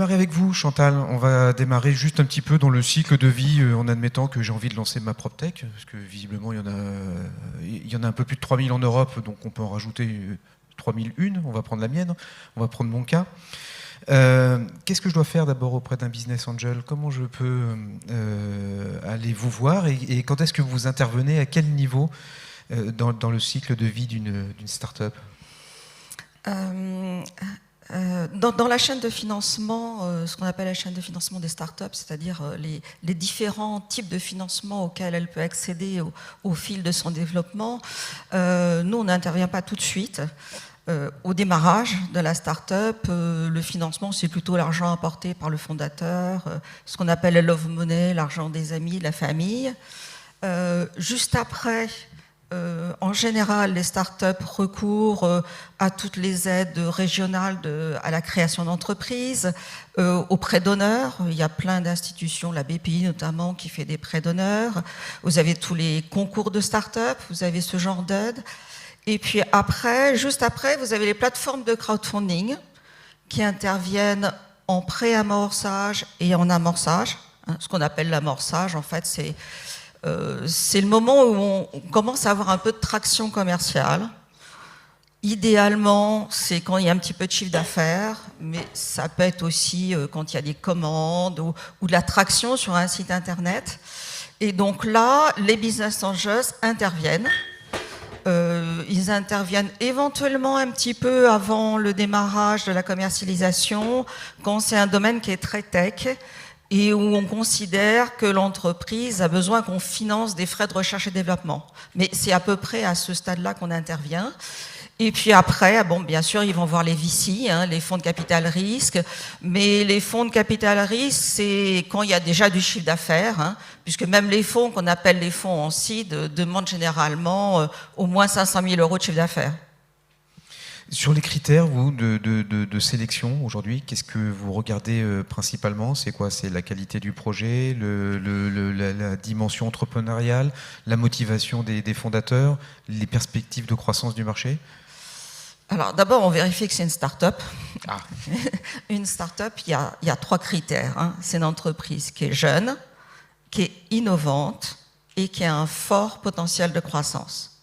Avec vous, Chantal, on va démarrer juste un petit peu dans le cycle de vie en admettant que j'ai envie de lancer ma PropTech, parce que visiblement il y en a un peu plus de 3000 en Europe, donc on peut en rajouter 3001, on va prendre la mienne, on va prendre mon cas. Qu'est-ce que je dois faire d'abord auprès d'un business angel? Comment je peux aller vous voir et quand est-ce que vous intervenez? À quel niveau dans le cycle de vie d'une start-up? Dans la chaîne de financement, ce qu'on appelle la chaîne de financement des startups, c'est-à-dire les différents types de financement auxquels elle peut accéder au fil de son développement, nous, on n'intervient pas tout de suite. Au démarrage de la start-up, le financement, c'est plutôt l'argent apporté par le fondateur, ce qu'on appelle le love money, l'argent des amis, de la famille. Juste après, en général, les startups recourent à toutes les aides régionales à la création d'entreprises, aux prêts d'honneur. Il y a plein d'institutions, la BPI notamment, qui fait des prêts d'honneur. Vous avez tous les concours de startups, vous avez ce genre d'aide. Et puis après, juste après, vous avez les plateformes de crowdfunding qui interviennent en pré-amorçage et en amorçage. Ce qu'on appelle l'amorçage, en fait, c'est le moment où on commence à avoir un peu de traction commerciale. Idéalement, c'est quand il y a un petit peu de chiffre d'affaires, mais ça peut être aussi quand il y a des commandes ou de la traction sur un site internet. Et donc là, les business angels interviennent. Ils interviennent éventuellement un petit peu avant le démarrage de la commercialisation, quand c'est un domaine qui est très tech, et où on considère que l'entreprise a besoin qu'on finance des frais de recherche et développement. Mais c'est à peu près à ce stade-là qu'on intervient. Et puis après, bon, bien sûr, ils vont voir les VC, les fonds de capital risque. Mais les fonds de capital risque, c'est quand il y a déjà du chiffre d'affaires, puisque même les fonds qu'on appelle les fonds en seed demandent généralement au moins 500 000 € de chiffre d'affaires. Sur les critères, vous, de sélection aujourd'hui, qu'est-ce que vous regardez principalement? C'est quoi? C'est la qualité du projet, la dimension entrepreneuriale, la motivation des fondateurs, les perspectives de croissance du marché? Alors d'abord, on vérifie que c'est une start-up. Ah. Une start-up, il y a 3 critères. C'est une entreprise qui est jeune, qui est innovante et qui a un fort potentiel de croissance.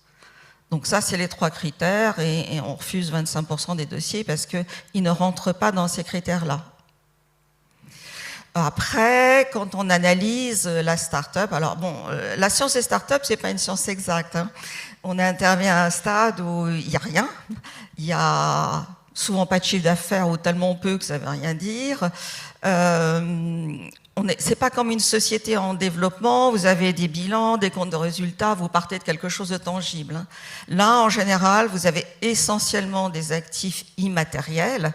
Donc ça, c'est les 3 critères et on refuse 25% des dossiers parce qu'ils ne rentrent pas dans ces critères-là. Après, quand on analyse la start-up, alors bon, la science des start-up, c'est pas une science exacte. On intervient à un stade où il n'y a rien, il n'y a souvent pas de chiffre d'affaires ou tellement peu que ça ne veut rien dire. C'est pas comme une société en développement, vous avez des bilans, des comptes de résultats, vous partez de quelque chose de tangible. Là, en général, vous avez essentiellement des actifs immatériels.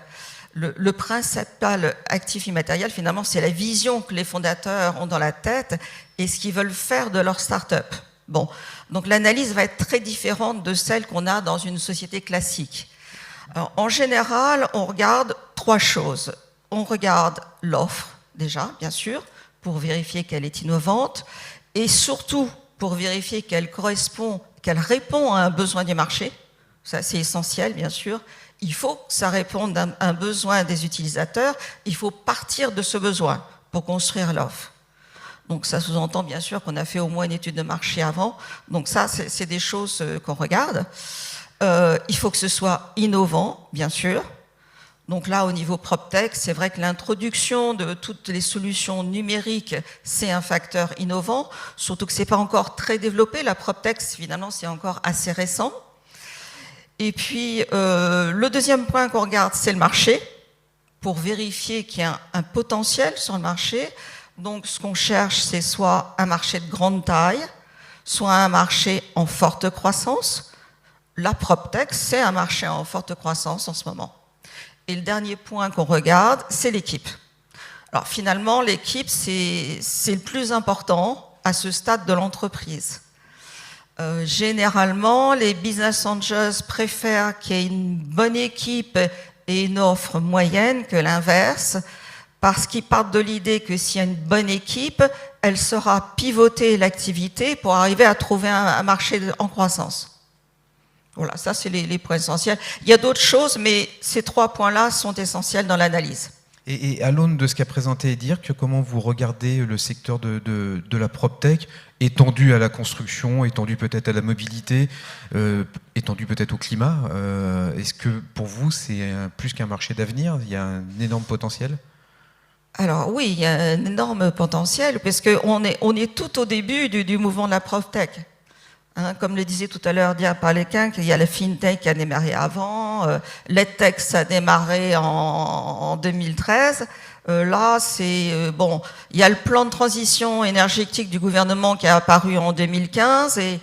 Le principal actif immatériel, finalement, c'est la vision que les fondateurs ont dans la tête et ce qu'ils veulent faire de leur start-up. Bon, donc l'analyse va être très différente de celle qu'on a dans une société classique. Alors, en général, on regarde 3 choses. On regarde l'offre, déjà, bien sûr, pour vérifier qu'elle est innovante, et surtout pour vérifier qu'elle répond à un besoin du marché. Ça, c'est essentiel, bien sûr. Il faut que ça réponde à un besoin des utilisateurs. Il faut partir de ce besoin pour construire l'offre. Donc ça sous-entend bien sûr qu'on a fait au moins une étude de marché avant. Donc ça, c'est des choses qu'on regarde. Il faut que ce soit innovant, bien sûr. Donc là, au niveau PropTech, c'est vrai que l'introduction de toutes les solutions numériques, c'est un facteur innovant, surtout que ce n'est pas encore très développé. La PropTech, finalement, c'est encore assez récent. Et puis, le deuxième point qu'on regarde, c'est le marché, pour vérifier qu'il y a un potentiel sur le marché. Donc, ce qu'on cherche, c'est soit un marché de grande taille, soit un marché en forte croissance. La PropTech, c'est un marché en forte croissance en ce moment. Et le dernier point qu'on regarde, c'est l'équipe. Alors, finalement, l'équipe, c'est le plus important à ce stade de l'entreprise. Généralement, les business angels préfèrent qu'il y ait une bonne équipe et une offre moyenne que l'inverse, parce qu'ils partent de l'idée que s'il y a une bonne équipe, elle saura pivoter l'activité pour arriver à trouver un marché en croissance. Voilà, ça c'est les points essentiels. Il y a d'autres choses, mais ces 3 points-là sont essentiels dans l'analyse. Et à l'aune de ce qu'a présenté Dirk, comment vous regardez le secteur de la PropTech, étendu à la construction, étendu peut-être à la mobilité, étendu peut-être au climat? Est-ce que pour vous, c'est plus qu'un marché d'avenir? Il y a un énorme potentiel? Alors oui, il y a un énorme potentiel, parce qu'on est tout au début du mouvement de la PropTech. Hein, comme le disait tout à l'heure Diane Paléquin, qu'il y a la FinTech qui a démarré avant, l'EdTech ça a démarré en 2013. Là, c'est bon. Il y a le plan de transition énergétique du gouvernement qui a apparu en 2015 et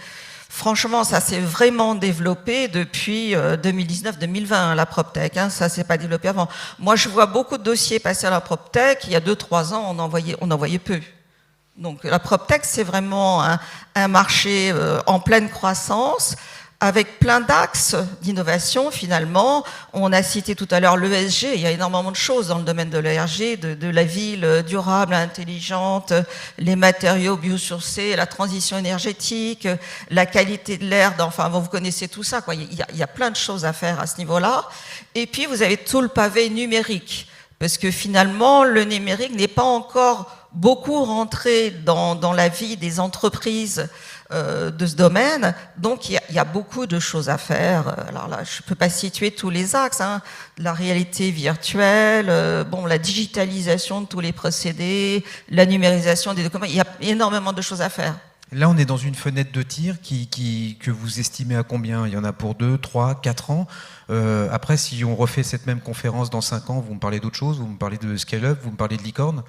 franchement, ça s'est vraiment développé depuis 2019-2020, la PropTech. Hein, ça s'est pas développé avant. Moi, je vois beaucoup de dossiers passer à la PropTech. Il y a 2-3 ans, on en voyait peu. Donc la PropTech, c'est vraiment un marché en pleine croissance, avec plein d'axes d'innovation finalement. On a cité tout à l'heure l'ESG, il y a énormément de choses dans le domaine de l'ESG, de la ville durable, intelligente, les matériaux biosourcés, la transition énergétique, la qualité de l'air, enfin vous connaissez tout ça, quoi. Il y a plein de choses à faire à ce niveau-là. Et puis vous avez tout le pavé numérique, parce que finalement le numérique n'est pas encore beaucoup rentré dans la vie des entreprises de ce domaine, donc il y a beaucoup de choses à faire. Alors là, je ne peux pas situer tous les axes, hein. La réalité virtuelle, bon, la digitalisation de tous les procédés, la numérisation des documents, il y a énormément de choses à faire. Là, on est dans une fenêtre de tir que vous estimez à combien? Il y en a pour 2, 3, 4 ans. Après, si on refait cette même conférence dans 5 ans, vous me parlez d'autre chose, vous me parlez de scale-up, vous me parlez de licorne?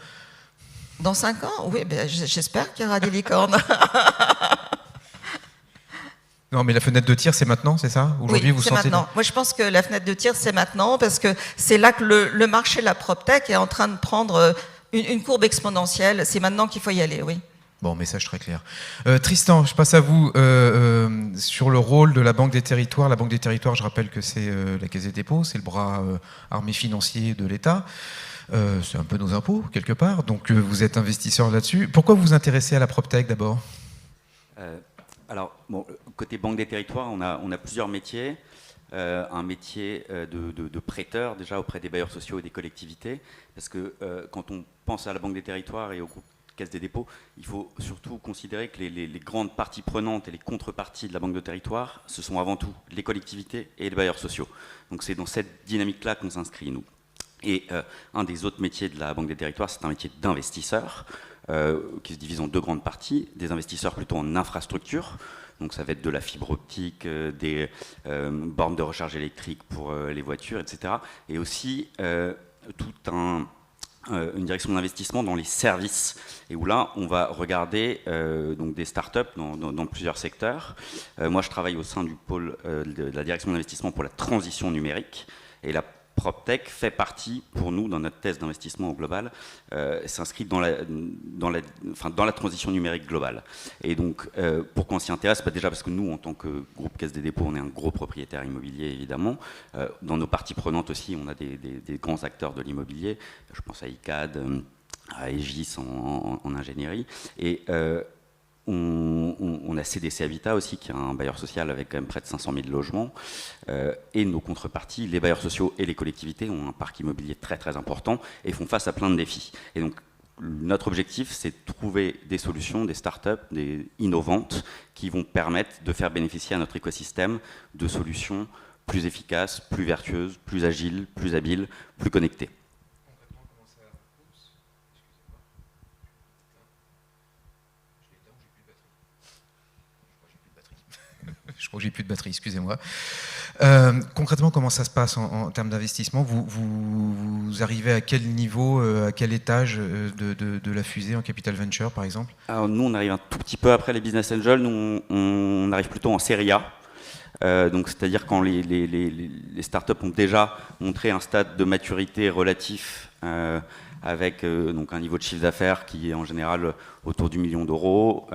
Dans 5 ans? Oui, ben, j'espère qu'il y aura des licornes. Non, mais la fenêtre de tir, c'est maintenant, c'est ça? Aujourd'hui, oui, vous c'est sentez maintenant. Moi, je pense que la fenêtre de tir, c'est maintenant, parce que c'est là que le marché de la PropTech est en train de prendre une courbe exponentielle. C'est maintenant qu'il faut y aller, oui. Bon, message très clair. Tristan, je passe à vous sur le rôle de la Banque des Territoires. La Banque des Territoires, je rappelle que c'est la Caisse des dépôts, c'est le bras armé financier de l'État. C'est un peu nos impôts, quelque part. Donc, vous êtes investisseur là-dessus. Pourquoi vous vous intéressez à la PropTech, d'abord? Alors, bon, côté Banque des Territoires, on a plusieurs métiers. Un métier de prêteur, déjà auprès des bailleurs sociaux et des collectivités. Parce que quand on pense à la Banque des Territoires et au groupe Caisse des dépôts, il faut surtout considérer que les grandes parties prenantes et les contreparties de la Banque de Territoire, ce sont avant tout les collectivités et les bailleurs sociaux. Donc c'est dans cette dynamique-là qu'on s'inscrit, nous. Et un des autres métiers de la Banque des Territoires, c'est un métier d'investisseur, qui se divise en 2 grandes parties. Des investisseurs plutôt en infrastructure, donc ça va être de la fibre optique, des bornes de recharge électrique pour les voitures, etc. Et aussi une direction d'investissement dans les services, et où là on va regarder donc des startups dans plusieurs secteurs. Moi je travaille au sein du pôle de la direction d'investissement pour la transition numérique, et la PropTech fait partie, pour nous, dans notre thèse d'investissement au global, s'inscrit dans la transition numérique globale. Et donc, pourquoi on s'y intéresse? Déjà parce que nous, en tant que groupe Caisse des dépôts, on est un gros propriétaire immobilier, évidemment. Dans nos parties prenantes aussi, on a des grands acteurs de l'immobilier. Je pense à ICAD, à Aegis en ingénierie. Et on a CDC Habitat aussi, qui est un bailleur social avec quand même près de 500 000 logements. Et nos contreparties, les bailleurs sociaux et les collectivités, ont un parc immobilier très très important et font face à plein de défis. Et donc notre objectif, c'est de trouver des solutions, des startups, innovantes, qui vont permettre de faire bénéficier à notre écosystème de solutions plus efficaces, plus vertueuses, plus agiles, plus habiles, plus connectées. Je crois que j'ai plus de batterie, excusez-moi. Concrètement, comment ça se passe en termes d'investissement? Vous arrivez à quel niveau, à quel étage de la fusée en capital venture, par exemple? Alors nous, on arrive un tout petit peu après les business angels. Nous, on arrive plutôt en série A. Donc, c'est-à-dire quand les startups ont déjà montré un stade de maturité relatif avec donc un niveau de chiffre d'affaires qui est en général autour du 1 million d'euros,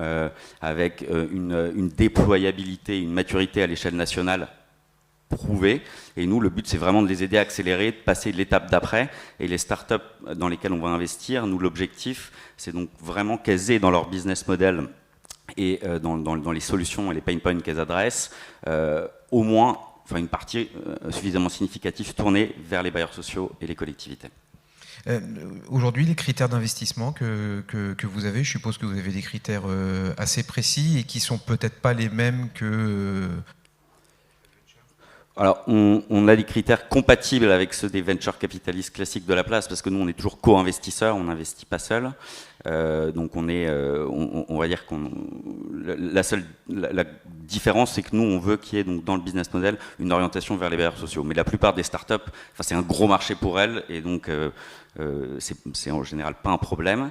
avec une déployabilité, une maturité à l'échelle nationale prouvée. Et nous, le but, c'est vraiment de les aider à accélérer, de passer l'étape d'après. Et les startups dans lesquelles on va investir, nous, l'objectif, c'est donc vraiment qu'elles aient dans leur business model et dans les solutions et les pain points qu'elles adressent, au moins une partie suffisamment significative tournée vers les bailleurs sociaux et les collectivités. Aujourd'hui, les critères d'investissement que vous avez, je suppose que vous avez des critères assez précis et qui ne sont peut-être pas les mêmes que... Alors, on a des critères compatibles avec ceux des venture capitalistes classiques de la place, parce que nous, on est toujours co-investisseurs, on n'investit pas seul. Donc, on va dire qu'on la différence, c'est que nous, on veut qu'il y ait donc dans le business model une orientation vers les bailleurs sociaux. Mais la plupart des startups, c'est un gros marché pour elles, et donc c'est en général pas un problème.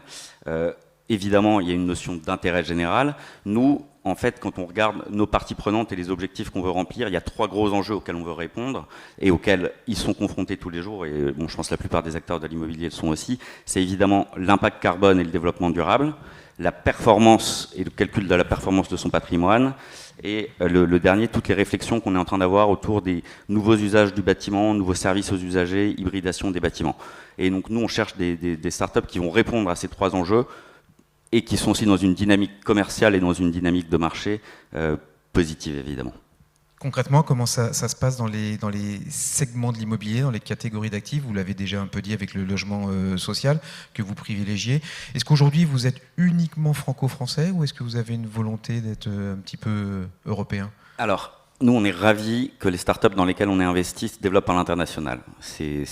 Évidemment, il y a une notion d'intérêt général. Nous, en fait, quand on regarde nos parties prenantes et les objectifs qu'on veut remplir, il y a 3 gros enjeux auxquels on veut répondre et auxquels ils sont confrontés tous les jours. Et bon, je pense que la plupart des acteurs de l'immobilier le sont aussi. C'est évidemment l'impact carbone et le développement durable, la performance et le calcul de la performance de son patrimoine, et le dernier, toutes les réflexions qu'on est en train d'avoir autour des nouveaux usages du bâtiment, nouveaux services aux usagers, hybridation des bâtiments. Et donc nous, on cherche des startups qui vont répondre à ces 3 enjeux, et qui sont aussi dans une dynamique commerciale et dans une dynamique de marché positive, évidemment. Concrètement, comment ça se passe dans les segments de l'immobilier, dans les catégories d'actifs? Vous l'avez déjà un peu dit avec le logement social que vous privilégiez. Est-ce qu'aujourd'hui, vous êtes uniquement franco-français ou est-ce que vous avez une volonté d'être un petit peu européen? Alors, nous, on est ravis que les startups dans lesquelles on est investi se développent à l'international. C'est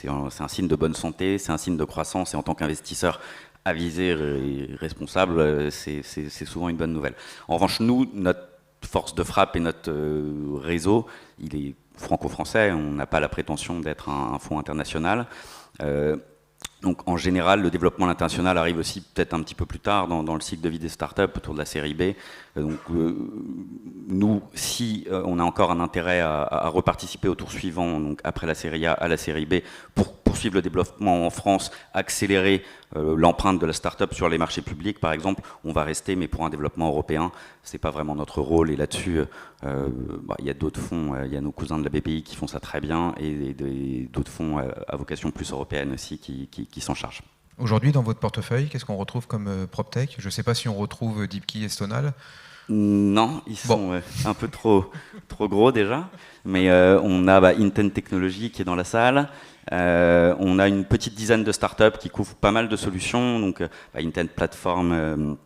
un signe de bonne santé, c'est un signe de croissance, et en tant qu'investisseur avisé et responsable, c'est souvent une bonne nouvelle. En revanche, nous, notre force de frappe et notre réseau, il est franco-français, on n'a pas la prétention d'être un fonds international. Donc en général, le développement international arrive aussi peut-être un petit peu plus tard dans le cycle de vie des startups, autour de la série B. Donc nous, si on a encore un intérêt à reparticiper au tour suivant, donc après la série A à la série B, pour poursuivre le développement en France, accélérer l'empreinte de la startup sur les marchés publics, par exemple, on va rester, mais pour un développement européen, c'est pas vraiment notre rôle. Et là-dessus, il y a d'autres fonds, il y a nos cousins de la BPI qui font ça très bien, et d'autres fonds à vocation plus européenne aussi qui s'en chargent. Aujourd'hui, dans votre portefeuille, qu'est-ce qu'on retrouve comme PropTech? Je ne sais pas si on retrouve Deepkey et Stonal. Non, ils sont un peu trop gros déjà, mais on a Intent Technologies qui est dans la salle. On a une petite dizaine de startups qui couvrent pas mal de solutions. Donc Intent Platform,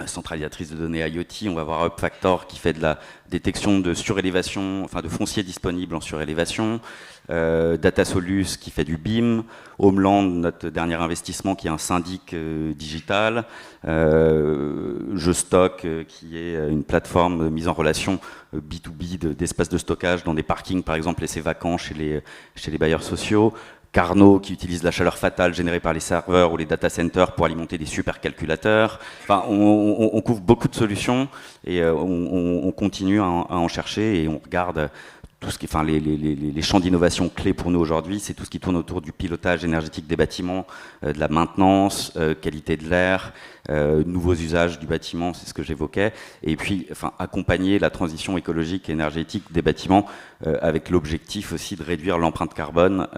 centralisatrice de données IoT. On va avoir UpFactor qui fait de la détection de surélévation, enfin de foncier disponible en surélévation. DataSolus qui fait du BIM. Homeland, notre dernier investissement, qui est un syndic digital. Jestock, qui est une plateforme de mise en relation B2B d'espaces de stockage dans des parkings, par exemple, laissés vacants chez les bailleurs sociaux. Carnot, qui utilise la chaleur fatale générée par les serveurs ou les data centers pour alimenter des supercalculateurs. Enfin, on couvre beaucoup de solutions et on continue à en chercher, et on regarde tout ce qui, enfin, les champs d'innovation clés pour nous aujourd'hui, c'est tout ce qui tourne autour du pilotage énergétique des bâtiments, de la maintenance, qualité de l'air, nouveaux usages du bâtiment, c'est ce que j'évoquais, et puis accompagner la transition écologique et énergétique des bâtiments avec l'objectif aussi de réduire l'empreinte carbone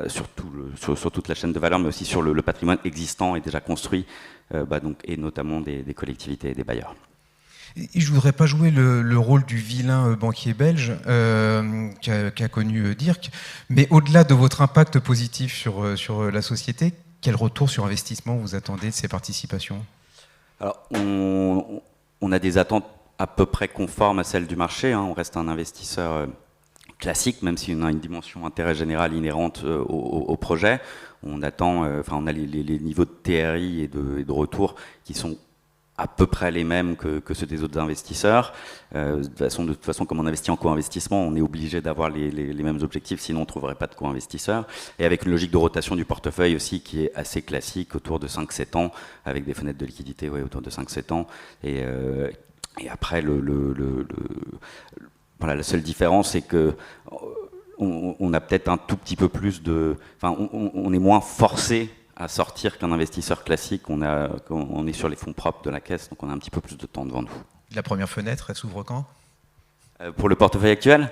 sur toute la chaîne de valeur, mais aussi sur le patrimoine existant et déjà construit, et notamment des collectivités et des bailleurs. Et je ne voudrais pas jouer le rôle du vilain banquier belge qu'a connu Dirk, mais au-delà de votre impact positif sur la société, quel retour sur investissement vous attendez de ces participations? Alors, on a des attentes à peu près conformes à celles du marché. On reste un investisseur classique, même si on a une dimension intérêt général inhérente au projet. On attend, on a les niveaux de TRI et de retour qui sont à peu près les mêmes que ceux des autres investisseurs. De toute façon, comme on investit en co-investissement, on est obligé d'avoir les mêmes objectifs, sinon on ne trouverait pas de co-investisseurs. Et avec une logique de rotation du portefeuille aussi qui est assez classique, autour de 5-7 ans, avec des fenêtres de liquidité autour de 5-7 ans. Et après, la seule différence, c'est que on a peut-être un tout petit peu plus de... on est moins forcé à sortir qu'un investisseur classique. On est sur les fonds propres de la caisse, donc on a un petit peu plus de temps devant nous. La première fenêtre, elle s'ouvre quand ? Pour le portefeuille actuel,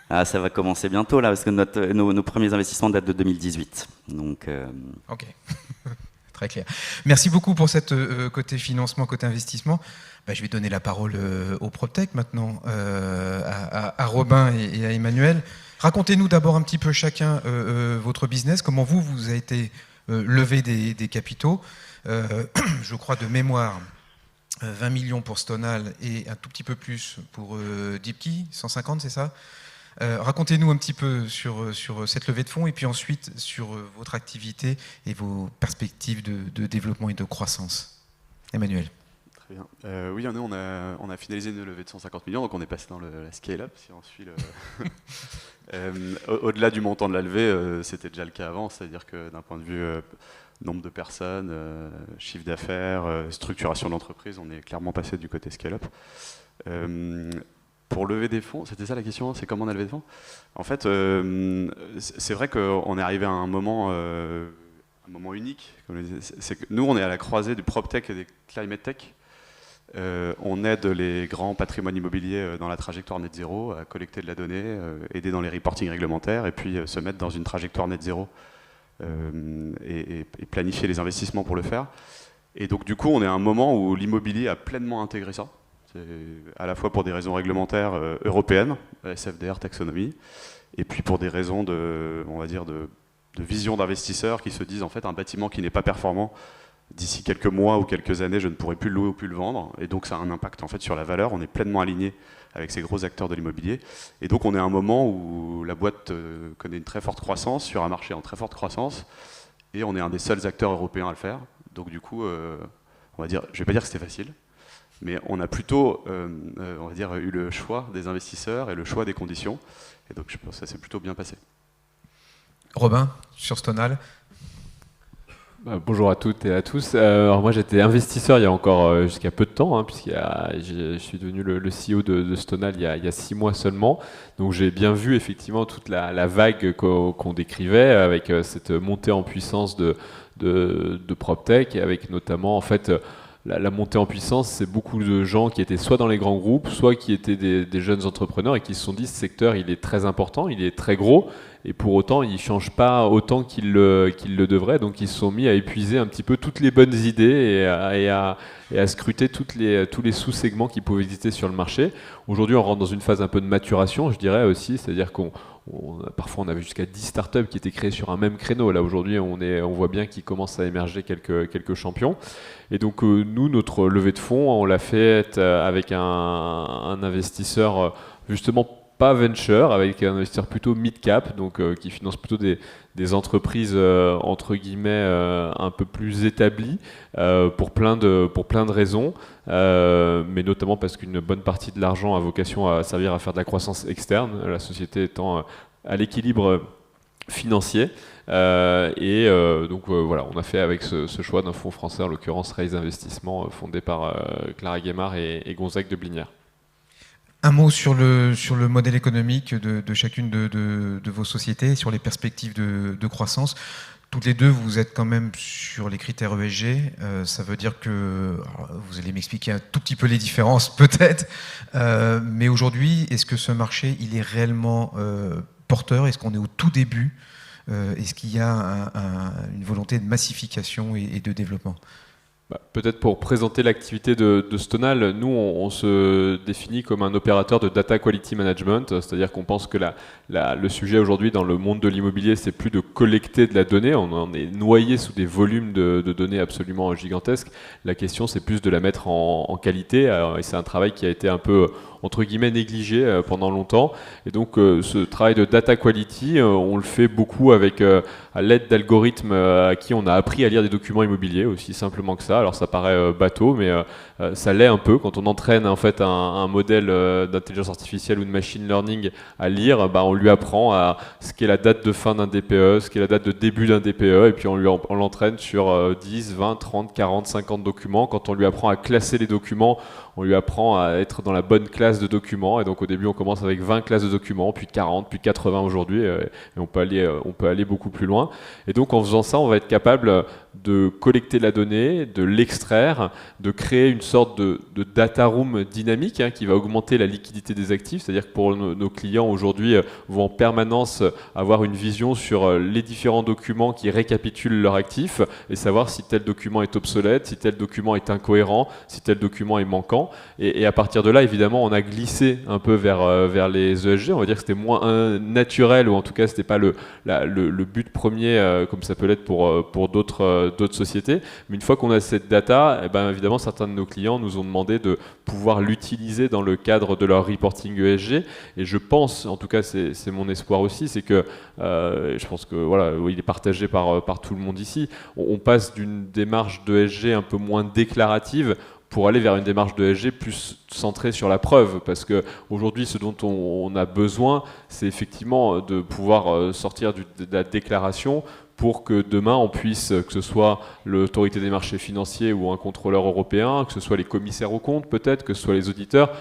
ça va commencer bientôt, là, parce que nos premiers investissements datent de 2018. Donc, Ok, très clair. Merci beaucoup pour cette côté financement, côté investissement. Je vais donner la parole au PropTech maintenant, à Robin et à Emmanuel. Racontez-nous d'abord un petit peu chacun votre business, comment vous avez été levé des capitaux. Je crois de mémoire, 20 millions pour Stonal et un tout petit peu plus pour Deepkey, 150, c'est ça ? Racontez-nous un petit peu sur cette levée de fonds et puis ensuite sur votre activité et vos perspectives de développement et de croissance. Emmanuel. Très bien. Oui, nous, on a finalisé une levée de 150 millions, donc on est passé dans la scale-up, si on suit au-delà du montant de la levée, c'était déjà le cas avant, c'est-à-dire que d'un point de vue nombre de personnes, chiffre d'affaires, structuration de l'entreprise, on est clairement passé du côté scale-up. Pour lever des fonds, c'était ça la question, c'est comment on a levé des fonds ? En fait, c'est vrai qu'on est arrivé à un moment unique. C'est que nous, on est à la croisée du PropTech et des Climate Tech. On aide les grands patrimoines immobiliers dans la trajectoire net zéro, à collecter de la donnée, aider dans les reportings réglementaires et puis se mettre dans une trajectoire net zéro et planifier les investissements pour le faire. Et donc du coup, on est à un moment où l'immobilier a pleinement intégré ça. À la fois pour des raisons réglementaires européennes, SFDR, taxonomie, et puis pour des raisons de vision d'investisseurs qui se disent en fait un bâtiment qui n'est pas performant, d'ici quelques mois ou quelques années, je ne pourrai plus le louer ou plus le vendre, et donc ça a un impact en fait sur la valeur. On est pleinement aligné avec ces gros acteurs de l'immobilier, et donc on est à un moment où la boîte connaît une très forte croissance sur un marché en très forte croissance, et on est un des seuls acteurs européens à le faire. Donc du coup, on va dire, je vais pas dire que c'était facile. Mais on a plutôt, on va dire, eu le choix des investisseurs et le choix des conditions. Et donc je pense que ça s'est plutôt bien passé. Robin, sur Stonal. Bonjour à toutes et à tous. Alors moi j'étais investisseur il y a encore jusqu'à peu de temps, je suis devenu le CEO de Stonal il y a 6 mois seulement. Donc j'ai bien vu effectivement toute la vague qu'on décrivait avec cette montée en puissance de PropTech, et avec notamment en fait la montée en puissance, c'est beaucoup de gens qui étaient soit dans les grands groupes, soit qui étaient des jeunes entrepreneurs et qui se sont dit ce secteur il est très important, il est très gros, et pour autant il ne change pas autant qu'il le devrait, donc ils se sont mis à épuiser un petit peu toutes les bonnes idées et à scruter tous les sous-segments qui pouvaient exister sur le marché. Aujourd'hui on rentre dans une phase un peu de maturation, je dirais aussi, c'est-à-dire parfois on avait jusqu'à 10 startups qui étaient créées sur un même créneau. Là aujourd'hui on voit bien qu'il commence à émerger quelques champions. Et donc nous, notre levée de fonds, on l'a fait avec un investisseur justement pas venture, avec un investisseur plutôt mid-cap, donc qui finance plutôt des entreprises entre guillemets un peu plus établies pour plein de raisons, mais notamment parce qu'une bonne partie de l'argent a vocation à servir à faire de la croissance externe, la société étant à l'équilibre financier. Donc voilà, on a fait avec ce choix d'un fonds français, en l'occurrence Raise Investissement, fondé par Clara Guémard et Gonzague de Blinière. Un mot sur le modèle économique de chacune de vos sociétés, sur les perspectives de croissance. Toutes les deux, vous êtes quand même sur les critères ESG. Ça veut dire que, vous allez m'expliquer un tout petit peu les différences peut-être, mais aujourd'hui, est-ce que ce marché, il est réellement porteur ? Est-ce qu'on est au tout début ? Est-ce qu'il y a une volonté de massification et de développement ? Peut-être pour présenter l'activité de Stonal, nous on se définit comme un opérateur de data quality management, c'est-à-dire qu'on pense que le sujet aujourd'hui dans le monde de l'immobilier, c'est plus de collecter de la donnée, on en est noyé sous des volumes de données absolument gigantesques. La question c'est plus de la mettre en qualité, et c'est un travail qui a été un peu entre guillemets négligé pendant longtemps, et donc ce travail de data quality, on le fait beaucoup avec à l'aide d'algorithmes à qui on a appris à lire des documents immobiliers, aussi simplement que ça. Alors ça paraît bateau, mais ça l'est un peu. Quand on entraîne en fait un modèle d'intelligence artificielle ou de machine learning à lire, on lui apprend à ce qu'est la date de fin d'un DPE, ce qu'est la date de début d'un DPE, et puis on l'entraîne sur 10, 20, 30, 40, 50 documents. Quand on lui apprend à classer les documents, on lui apprend à être dans la bonne classe de documents, et donc au début on commence avec 20 classes de documents, puis 40, puis 80 aujourd'hui, et on peut aller beaucoup plus loin. Et donc en faisant ça, on va être capable de collecter la donnée, de l'extraire, de créer une sorte de data room dynamique qui va augmenter la liquidité des actifs. C'est-à-dire que pour nos clients aujourd'hui vont en permanence avoir une vision sur les différents documents qui récapitulent leurs actifs et savoir si tel document est obsolète, si tel document est incohérent, si tel document est manquant. Et à partir de là, évidemment, on a glissé un peu vers les ESG. On va dire que c'était moins naturel, ou en tout cas, c'était pas le but premier, comme ça peut l'être pour d'autres sociétés. Mais une fois qu'on a cette data, eh ben, évidemment, certains de nos clients nous ont demandé de pouvoir l'utiliser dans le cadre de leur reporting ESG. Et je pense, en tout cas, c'est mon espoir aussi, c'est que je pense que voilà, il est partagé par tout le monde ici. On passe d'une démarche d'ESG un peu moins déclarative pour aller vers une démarche d'ESG plus centrée sur la preuve, parce qu'aujourd'hui, ce dont on a besoin, c'est effectivement de pouvoir sortir de la déclaration pour que demain on puisse, que ce soit l'autorité des marchés financiers ou un contrôleur européen, que ce soit les commissaires aux comptes peut-être, que ce soit les auditeurs,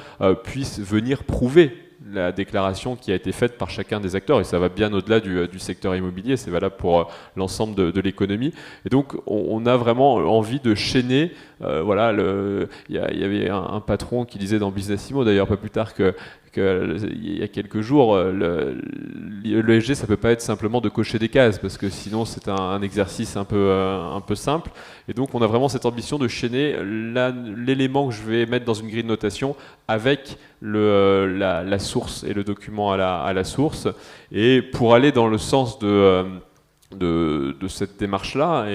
puissent venir prouver la déclaration qui a été faite par chacun des acteurs, et ça va bien au-delà du secteur immobilier, c'est valable pour l'ensemble de l'économie. Et donc on a vraiment envie de chaîner, voilà, il y avait un patron qui disait dans Business Immo, d'ailleurs pas plus tard il y a quelques jours, l'ESG ça peut pas être simplement de cocher des cases, parce que sinon c'est un exercice un peu simple. Et donc on a vraiment cette ambition de chaîner l'élément que je vais mettre dans une grille de notation avec la source et le document à la source, et pour aller dans le sens de cette démarche-là,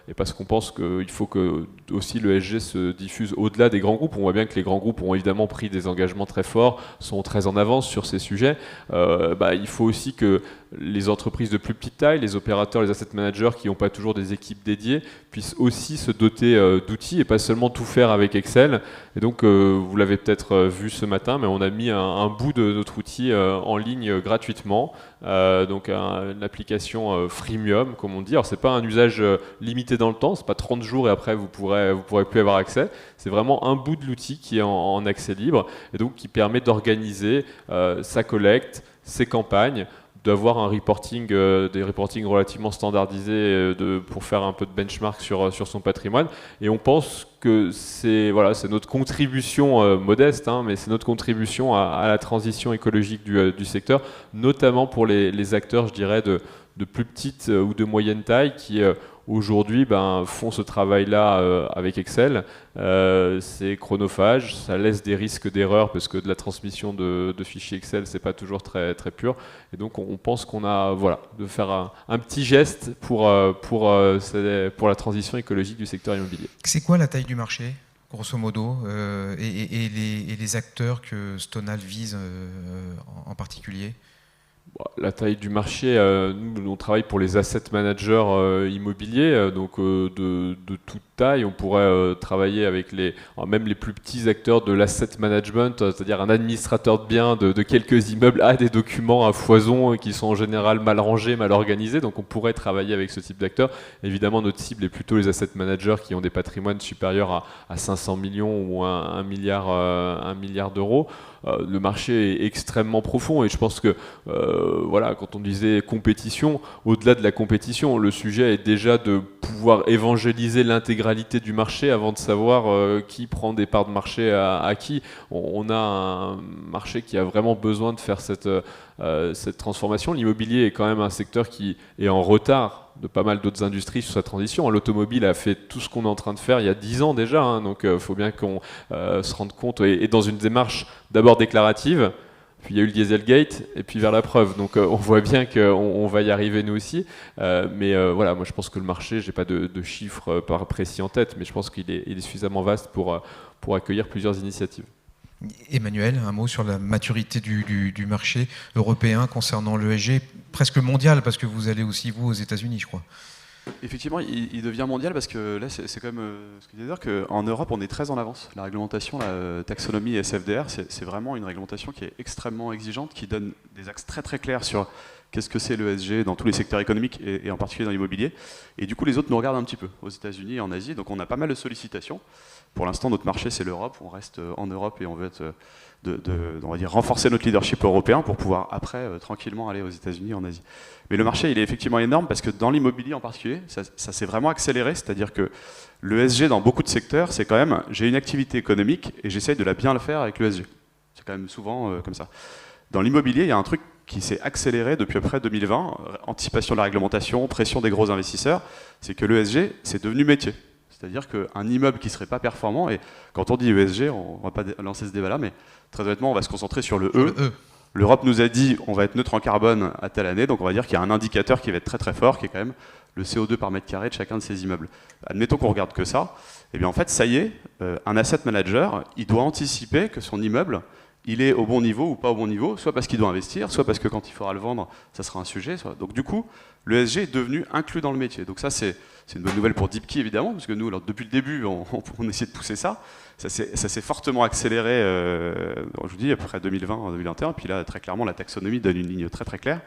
et parce qu'on pense qu'il faut que aussi l'ESG se diffuse au-delà des grands groupes. On voit bien que les grands groupes ont évidemment pris des engagements très forts, sont très en avance sur ces sujets. Il faut aussi que les entreprises de plus petite taille, les opérateurs, les asset managers qui n'ont pas toujours des équipes dédiées, puissent aussi se doter d'outils et pas seulement tout faire avec Excel. Et donc, vous l'avez peut-être vu ce matin, mais on a mis un bout de notre outil en ligne gratuitement. Donc, une application freemium, comme on dit. Alors, c'est pas un usage limité dans le temps, c'est pas 30 jours et après vous pourrez plus avoir accès. C'est vraiment un bout de l'outil qui est en accès libre et donc qui permet d'organiser sa collecte, ses campagnes, d'avoir un reporting, des reportings relativement standardisés pour faire un peu de benchmark sur son patrimoine. Et on pense que c'est notre contribution modeste, mais c'est notre contribution à la transition écologique du secteur, notamment pour les acteurs, je dirais, de plus petite ou de moyenne taille qui aujourd'hui font ce travail-là avec Excel. C'est chronophage, ça laisse des risques d'erreur parce que de la transmission de fichiers Excel, c'est pas toujours très, très pur. Et donc on pense qu'on a de faire un petit geste pour la transition écologique du secteur immobilier. C'est quoi la taille du marché, grosso modo, et les acteurs que Stonal vise en particulier? La taille du marché, nous on travaille pour les asset managers immobiliers, donc de toute taille. On pourrait travailler avec même les plus petits acteurs de l'asset management, c'est-à-dire un administrateur de biens de quelques immeubles a des documents à foison qui sont en général mal rangés, mal organisés. Donc on pourrait travailler avec ce type d'acteurs. Évidemment, notre cible est plutôt les asset managers qui ont des patrimoines supérieurs à 500 millions ou à 1 milliard d'euros. Le marché est extrêmement profond et je pense que quand on disait compétition, au-delà de la compétition, le sujet est déjà de pouvoir évangéliser l'intégralité du marché avant de savoir qui prend des parts de marché à qui. On a un marché qui a vraiment besoin de faire cette transformation. L'immobilier est quand même un secteur qui est en retard de pas mal d'autres industries sur sa transition. L'automobile a fait tout ce qu'on est en train de faire il y a 10 ans déjà, donc il faut bien qu'on se rende compte, et dans une démarche d'abord déclarative, puis il y a eu le Dieselgate, et puis vers la preuve. Donc on voit bien qu'on va y arriver nous aussi. Moi je pense que le marché, j'ai pas de chiffres précis en tête, mais je pense qu'il est suffisamment vaste pour accueillir plusieurs initiatives. Emmanuel, un mot sur la maturité du marché européen concernant l'ESG, presque mondial, parce que vous allez aussi, vous, aux États-Unis, je crois. Effectivement, il devient mondial parce que là, c'est quand même ce que je disais, qu'en Europe, on est très en avance. La réglementation, la taxonomie SFDR, c'est vraiment une réglementation qui est extrêmement exigeante, qui donne des axes très très clairs sur qu'est-ce que c'est l'ESG dans tous les secteurs économiques et en particulier dans l'immobilier. Et du coup, les autres nous regardent un petit peu, aux États-Unis et en Asie. Donc on a pas mal de sollicitations. Pour l'instant, notre marché, c'est l'Europe. On reste en Europe et on veut être on va dire, renforcer notre leadership européen pour pouvoir après tranquillement aller aux États-Unis, en Asie. Mais le marché, il est effectivement énorme parce que dans l'immobilier en particulier, ça s'est vraiment accéléré, c'est-à-dire que l'ESG dans beaucoup de secteurs, c'est quand même, j'ai une activité économique et j'essaye de la bien le faire avec l'ESG. C'est quand même souvent comme ça. Dans l'immobilier, il y a un truc qui s'est accéléré depuis à peu près 2020, anticipation de la réglementation, pression des gros investisseurs, c'est que l'ESG, c'est devenu métier. C'est-à-dire qu'un immeuble qui ne serait pas performant, et quand on dit ESG, on ne va pas lancer ce débat-là, mais très honnêtement, on va se concentrer sur le E. L'Europe nous a dit on va être neutre en carbone à telle année, donc on va dire qu'il y a un indicateur qui va être très très fort, qui est quand même le CO2 par mètre carré de chacun de ces immeubles. Admettons qu'on regarde que ça, et bien en fait, ça y est, un asset manager, il doit anticiper que son immeuble, il est au bon niveau ou pas au bon niveau, soit parce qu'il doit investir, soit parce que quand il faudra le vendre, ça sera un sujet. Donc du coup, l'ESG est devenu inclus dans le métier. Donc ça, c'est une bonne nouvelle pour Deepkey, évidemment, parce que nous, alors, depuis le début, on essaie de pousser ça. Ça s'est fortement accéléré, je vous dis, à peu près 2020-2021, puis là, très clairement, la taxonomie donne une ligne très très claire.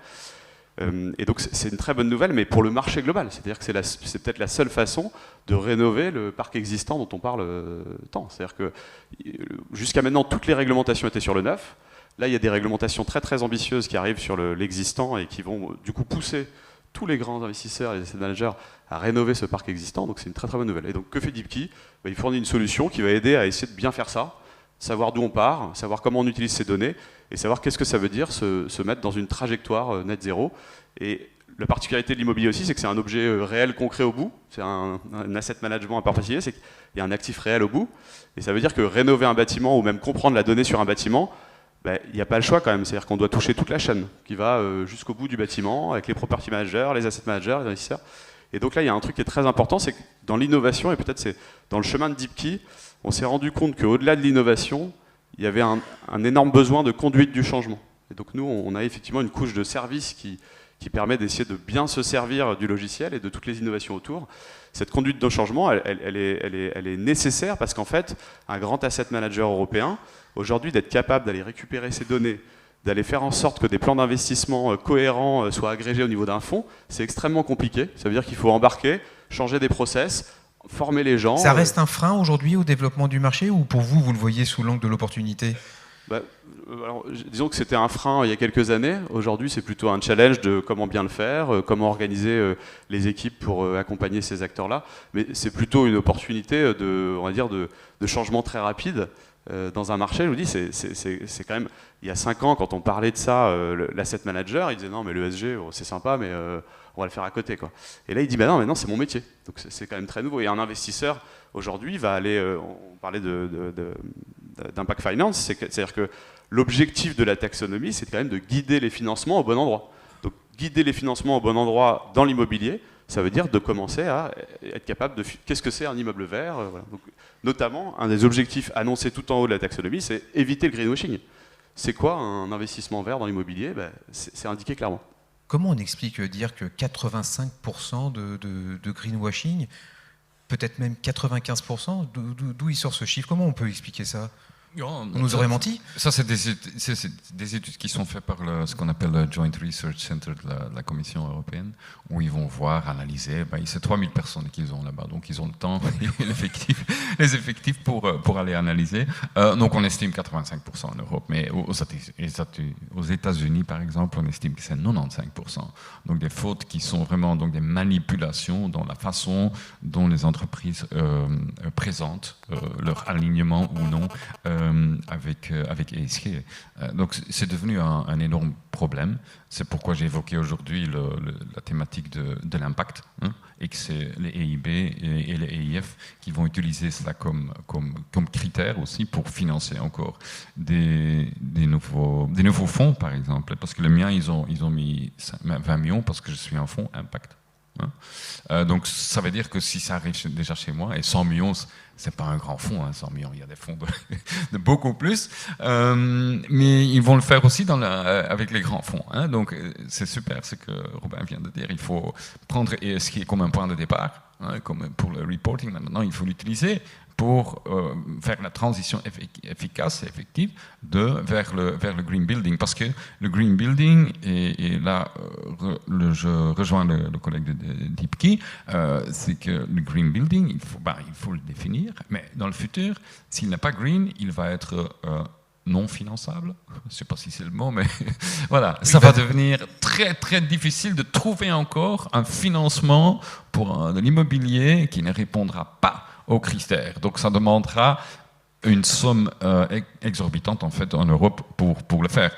Et donc c'est une très bonne nouvelle, mais pour le marché global. C'est-à-dire que c'est peut-être la seule façon de rénover le parc existant dont on parle tant. C'est-à-dire que jusqu'à maintenant, toutes les réglementations étaient sur le neuf. Là, il y a des réglementations très très ambitieuses qui arrivent sur l'existant et qui vont du coup pousser tous les grands investisseurs et les asset managers à rénover ce parc existant. Donc c'est une très très bonne nouvelle. Et donc que fait Deepkey ? Il fournit une solution qui va aider à essayer de bien faire ça, savoir d'où on part, savoir comment on utilise ces données, et savoir qu'est-ce que ça veut dire se mettre dans une trajectoire net zéro. Et la particularité de l'immobilier aussi, c'est que c'est un objet réel, concret au bout. C'est un asset management à part particulier, c'est qu'il y a un actif réel au bout. Et ça veut dire que rénover un bâtiment ou même comprendre la donnée sur un bâtiment, il n'y a pas le choix quand même. C'est-à-dire qu'on doit toucher toute la chaîne qui va jusqu'au bout du bâtiment, avec les property managers, les asset managers, les investisseurs. Et donc là, il y a un truc qui est très important, c'est que dans l'innovation, et peut-être c'est dans le chemin de Deepkey, on s'est rendu compte qu'au-delà de l'innovation, il y avait un énorme besoin de conduite du changement. Et donc nous, on a effectivement une couche de service qui permet d'essayer de bien se servir du logiciel et de toutes les innovations autour. Cette conduite de changement, elle est nécessaire parce qu'en fait, un grand asset manager européen, aujourd'hui, d'être capable d'aller récupérer ces données, d'aller faire en sorte que des plans d'investissement cohérents soient agrégés au niveau d'un fonds, c'est extrêmement compliqué. Ça veut dire qu'il faut embarquer, changer des process, former les gens. Ça reste un frein aujourd'hui au développement du marché ou pour vous, vous le voyez sous l'angle de l'opportunité ? Alors, disons que c'était un frein il y a quelques années. Aujourd'hui, c'est plutôt un challenge de comment bien le faire, comment organiser les équipes pour accompagner ces acteurs-là. Mais c'est plutôt une opportunité on va dire, de changement très rapide dans un marché. Je vous dis, c'est quand même... Il y a 5 ans, quand on parlait de ça, l'asset manager, il disait non, mais l'ESG, c'est sympa, mais on va le faire à côté, quoi. Et là, il dit bah non, c'est mon métier. Donc c'est quand même très nouveau. Et un investisseur, aujourd'hui, va aller... on parlait d'impact finance, c'est-à-dire que l'objectif de la taxonomie, c'est quand même de guider les financements au bon endroit. Donc guider les financements au bon endroit dans l'immobilier, ça veut dire de commencer à être capable de... Qu'est-ce que c'est un immeuble vert, voilà. Donc, notamment, un des objectifs annoncés tout en haut de la taxonomie, c'est éviter le greenwashing. C'est quoi un investissement vert dans l'immobilier ? C'est indiqué clairement. Comment on explique dire que 85% de greenwashing, peut-être même 95%, d'où il sort ce chiffre ? Comment on peut expliquer ça ? On nous aurait menti ? Ça, c'est des études qui sont faites par ce qu'on appelle le Joint Research Center de la Commission européenne, où ils vont voir, analyser. C'est 3000 personnes qu'ils ont là-bas, donc ils ont le temps et les effectifs pour aller analyser. Donc on estime 85% en Europe, mais aux États-Unis, par exemple, on estime que c'est 95%. Donc des fautes qui sont vraiment donc des manipulations dans la façon dont les entreprises présentent leur alignement ou non avec ESG. Donc c'est devenu un énorme problème. C'est pourquoi j'ai évoqué aujourd'hui la thématique de l'impact, et que c'est les EIB et les EIF qui vont utiliser cela comme critère aussi pour financer encore des nouveaux fonds, par exemple. Parce que le mien, ils ont mis 20 millions parce que je suis un fonds impact. Donc ça veut dire que si ça arrive déjà chez moi, et 100 millions, c'est pas un grand fonds, 100 millions, il y a des fonds de beaucoup plus, mais ils vont le faire aussi avec les grands fonds. Donc c'est super ce que Robin vient de dire, il faut prendre ESG comme un point de départ, comme pour le reporting, maintenant il faut l'utiliser pour faire la transition efficace et effective vers le green building. Parce que le green building, et là je rejoins le collègue de Deepkey, c'est que le green building, il faut le définir, mais dans le futur, s'il n'est pas green, il va être non finançable, je ne sais pas si c'est le mot, mais voilà, ça va devenir très très difficile de trouver encore un financement pour de l'immobilier qui ne répondra pas aux critères. Donc ça demandera une somme exorbitante en fait en Europe pour le faire.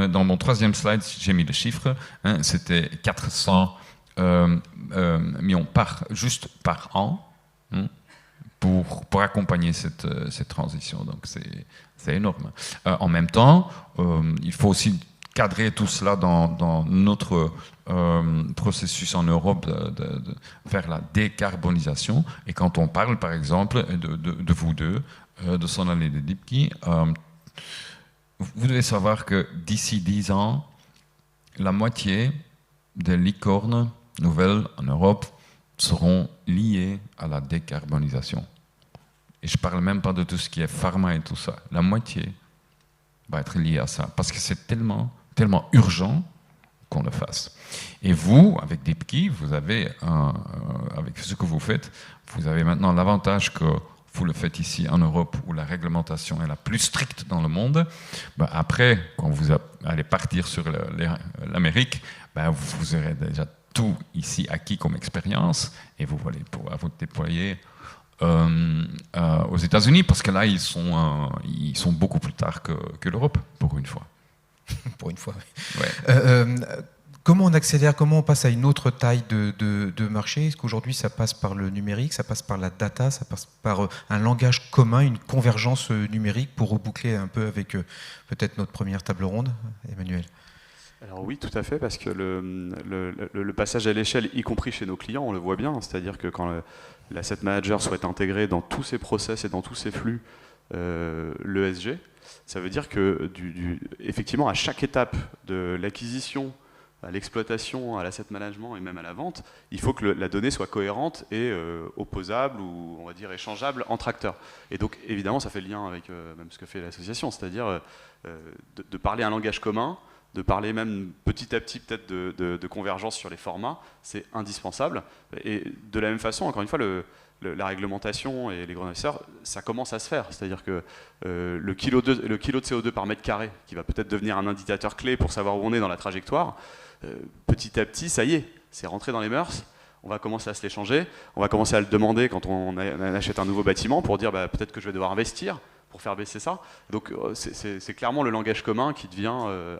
Dans mon troisième slide, j'ai mis le chiffre, hein, c'était 400 millions juste par an, hein, pour accompagner cette transition. Donc c'est énorme. En même temps, il faut aussi cadrer tout cela dans notre processus en Europe vers la décarbonisation. Et quand on parle, par exemple, de vous deux, de Sonal et de Dipki, vous devez savoir que d'ici 10 ans, la moitié des licornes nouvelles en Europe seront liées à la décarbonisation. Et je ne parle même pas de tout ce qui est pharma et tout ça. La moitié va être liée à ça, parce que c'est tellement urgent qu'on le fasse. Et vous, avec Dipki, vous avez, avec ce que vous faites, vous avez maintenant l'avantage que vous le faites ici en Europe, où la réglementation est la plus stricte dans le monde. Après, quand vous allez partir sur l'Amérique, vous aurez déjà tout ici acquis comme expérience, et vous allez pouvoir vous déployer aux États-Unis, parce que là, ils sont beaucoup plus tard que l'Europe, pour une fois. Pour une fois, oui. Ouais. Comment on accélère, comment on passe à une autre taille de marché? Est-ce qu'aujourd'hui ça passe par le numérique, ça passe par la data, ça passe par un langage commun, une convergence numérique, pour reboucler un peu avec peut-être notre première table ronde, Emmanuel? Alors oui, tout à fait, parce que le passage à l'échelle, y compris chez nos clients, on le voit bien, c'est-à-dire que quand l'asset manager souhaite intégrer dans tous ses process et dans tous ses flux l'ESG, ça veut dire que effectivement à chaque étape de l'acquisition, à l'exploitation, à l'asset management et même à la vente, il faut que la donnée soit cohérente et opposable ou on va dire échangeable entre acteurs. Et donc évidemment ça fait le lien avec même ce que fait l'association, c'est-à-dire de parler un langage commun, de parler même petit à petit peut-être de convergence sur les formats, c'est indispensable. Et de la même façon, encore une fois, la réglementation et les grands investisseurs, ça commence à se faire. C'est-à-dire que le kilo de CO2 par mètre carré, qui va peut-être devenir un indicateur clé pour savoir où on est dans la trajectoire, petit à petit, ça y est, c'est rentré dans les mœurs. On va commencer à se l'échanger, on va commencer à le demander quand on achète un nouveau bâtiment pour dire peut-être que je vais devoir investir pour faire baisser ça. Donc c'est clairement le langage commun qui devient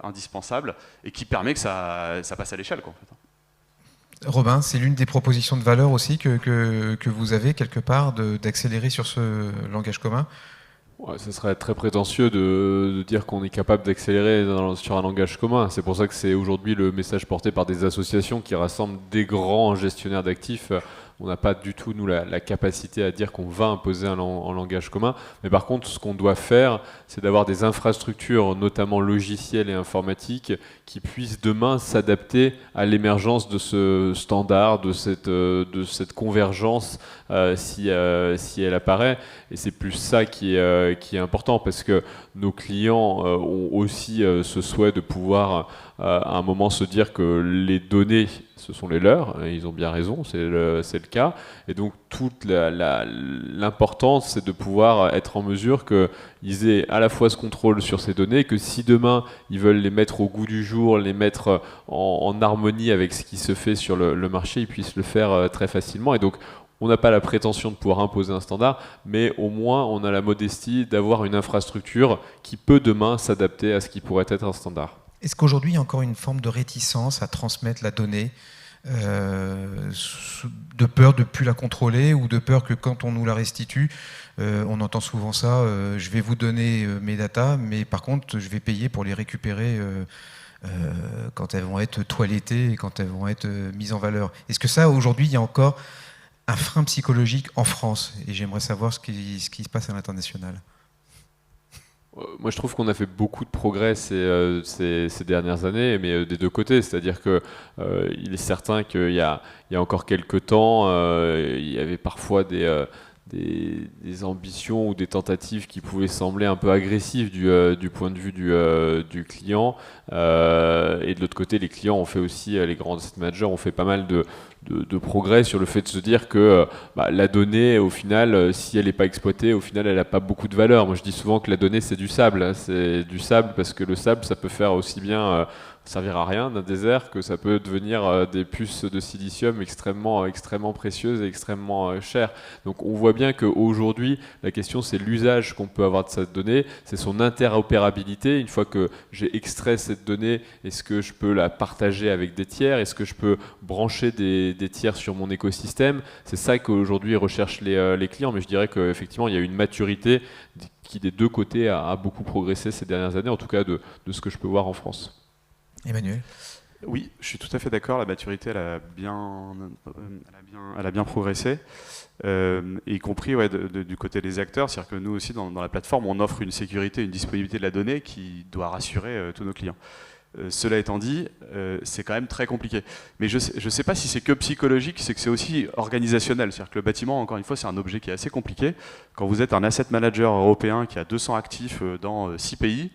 indispensable et qui permet que ça passe à l'échelle, en fait. Robin, c'est l'une des propositions de valeur aussi que vous avez quelque part, d'accélérer sur ce langage commun? Ouais, ce serait très prétentieux de dire qu'on est capable d'accélérer sur un langage commun. C'est pour ça que c'est aujourd'hui le message porté par des associations qui rassemblent des grands gestionnaires d'actifs. On n'a pas du tout, nous, la capacité à dire qu'on va imposer un langage commun. Mais par contre, ce qu'on doit faire, c'est d'avoir des infrastructures, notamment logicielles et informatiques, qui puissent demain s'adapter à l'émergence de ce standard, de cette convergence, si elle apparaît. Et c'est plus ça qui est important, parce que nos clients ont aussi ce souhait de pouvoir, à un moment, se dire que les données, ce sont les leurs, et ils ont bien raison, c'est le cas. Et donc toute l'importance, c'est de pouvoir être en mesure qu'ils aient à la fois ce contrôle sur ces données, que si demain ils veulent les mettre au goût du jour, les mettre en harmonie avec ce qui se fait sur le marché, ils puissent le faire très facilement. Et donc on n'a pas la prétention de pouvoir imposer un standard, mais au moins on a la modestie d'avoir une infrastructure qui peut demain s'adapter à ce qui pourrait être un standard. Est-ce qu'aujourd'hui il y a encore une forme de réticence à transmettre la donnée, de peur de ne plus la contrôler, ou de peur que quand on nous la restitue, on entend souvent ça, je vais vous donner mes datas, mais par contre je vais payer pour les récupérer quand elles vont être toilettées et quand elles vont être mises en valeur. Est-ce que ça, aujourd'hui, il y a encore un frein psychologique en France? Et j'aimerais savoir ce qui se passe à l'international. Moi, je trouve qu'on a fait beaucoup de progrès ces dernières années, mais des deux côtés. C'est-à-dire qu'il est certain qu'il y a encore quelques temps, il y avait parfois des des ambitions ou des tentatives qui pouvaient sembler un peu agressives du point de vue du client. Et de l'autre côté, les clients ont fait aussi, les grands asset managers ont fait pas mal de progrès sur le fait de se dire que la donnée, au final, si elle n'est pas exploitée, au final, elle n'a pas beaucoup de valeur. Moi, je dis souvent que la donnée, c'est du sable. Hein. C'est du sable parce que le sable, ça peut faire aussi bien servir à rien d'un désert que ça peut devenir des puces de silicium extrêmement précieuses et extrêmement chères. Donc, on voit bien qu'aujourd'hui, la question, c'est l'usage qu'on peut avoir de cette donnée, c'est son interopérabilité. Une fois que j'ai extrait cette donnée, est-ce que je peux la partager avec des tiers? Est-ce que je peux brancher des tiers sur mon écosystème? C'est ça qu'aujourd'hui recherchent les clients, mais je dirais qu'effectivement, il y a une maturité qui, des deux côtés, a beaucoup progressé ces dernières années, en tout cas de ce que je peux voir en France. Emmanuel? Oui, je suis tout à fait d'accord. La maturité, elle a bien progressé, y compris du côté des acteurs. C'est-à-dire que nous aussi, dans la plateforme, on offre une sécurité, une disponibilité de la donnée qui doit rassurer tous nos clients. Cela étant dit, c'est quand même très compliqué. Mais je ne sais pas si c'est que psychologique, c'est que c'est aussi organisationnel. C'est-à-dire que le bâtiment, encore une fois, c'est un objet qui est assez compliqué. Quand vous êtes un asset manager européen qui a 200 actifs dans 6 pays,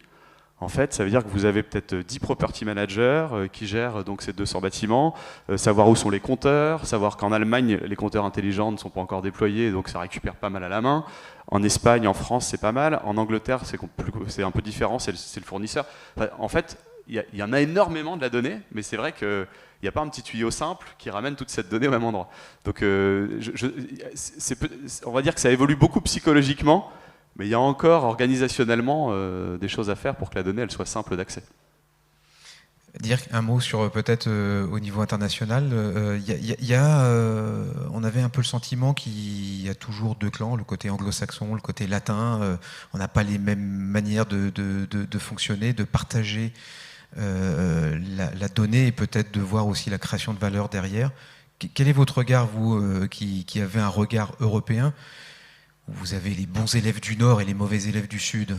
en fait, ça veut dire que vous avez peut-être 10 property managers qui gèrent donc ces 200 bâtiments, savoir où sont les compteurs, savoir qu'en Allemagne, les compteurs intelligents ne sont pas encore déployés, donc ça récupère pas mal à la main. En Espagne, en France, c'est pas mal. En Angleterre, c'est un peu différent, c'est le fournisseur. Enfin, en fait, il y en a énormément de la donnée, mais c'est vrai qu'il n'y a pas un petit tuyau simple qui ramène toute cette donnée au même endroit. Donc, on va dire que ça évolue beaucoup psychologiquement, mais il y a encore organisationnellement des choses à faire pour que la donnée elle soit simple d'accès. Dire un mot sur peut-être au niveau international. On avait un peu le sentiment qu'il y a toujours deux clans, le côté anglo-saxon, le côté latin. On n'a pas les mêmes manières de fonctionner, de partager la donnée et peut-être de voir aussi la création de valeur derrière. Quel est votre regard, vous qui avez un regard européen? Vous avez les bons élèves du Nord et les mauvais élèves du Sud.